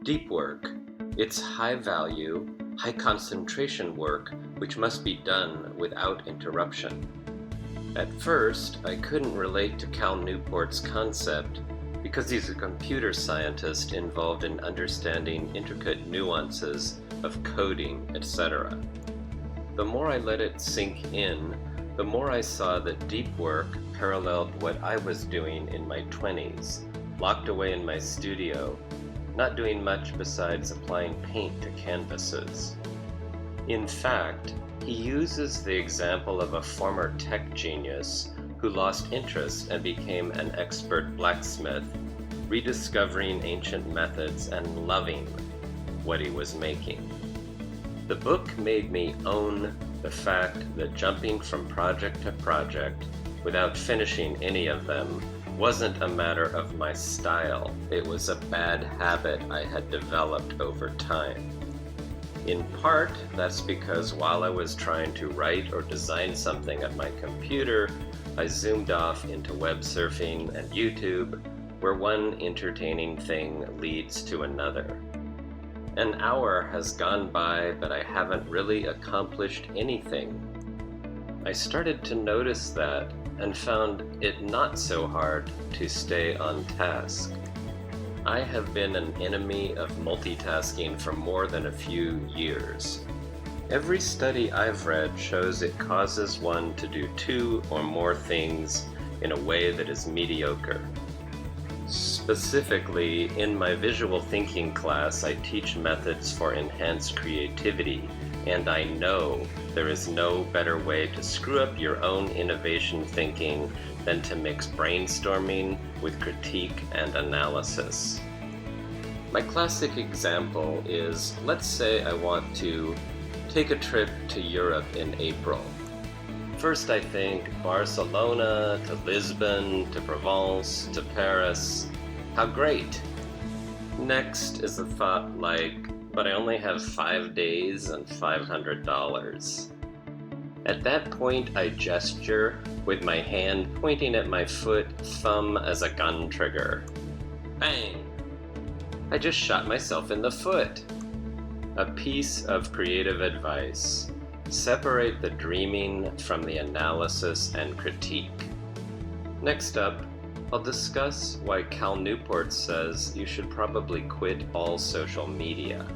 Deep work. It's high value, high concentration work which must be done without interruption. At first, I couldn't relate to Cal Newport's concept because he's a computer scientist involved in understanding intricate nuances of coding, etc. The more I let it sink in, the more I saw that deep work paralleled what I was doing in my 20s, locked away in my studio, not doing much besides applying paint to canvases. In fact, he uses the example of a former tech genius who lost interest and became an expert blacksmith, rediscovering ancient methods and loving what he was making. The book made me own the fact that jumping from project to project without finishing any of them wasn't a matter of my style. It was a bad habit I had developed over time. In part, that's because while I was trying to write or design something at my computer, I zoomed off into web surfing and YouTube, where one entertaining thing leads to another. An hour has gone by, but I haven't really accomplished anything. I started to notice that and found it not so hard to stay on task. I have been an enemy of multitasking for more than a few years. Every study I've read shows it causes one to do two or more things in a way that is mediocre. Specifically, in my visual thinking class, I teach methods for enhanced creativity, and I know there is no better way to screw up your own innovation thinking than to mix brainstorming with critique and analysis. My classic example is, let's say I want to take a trip to Europe in April. First I think Barcelona to Lisbon to Provence to Paris. How great! Next is a thought like, but I only have 5 days and $500. At that point I gesture with my hand pointing at my foot, thumb as a gun trigger. Bang! I just shot myself in the foot. A piece of creative advice. Separate the dreaming from the analysis and critique. Next up, I'll discuss why Cal Newport says you should probably quit all social media.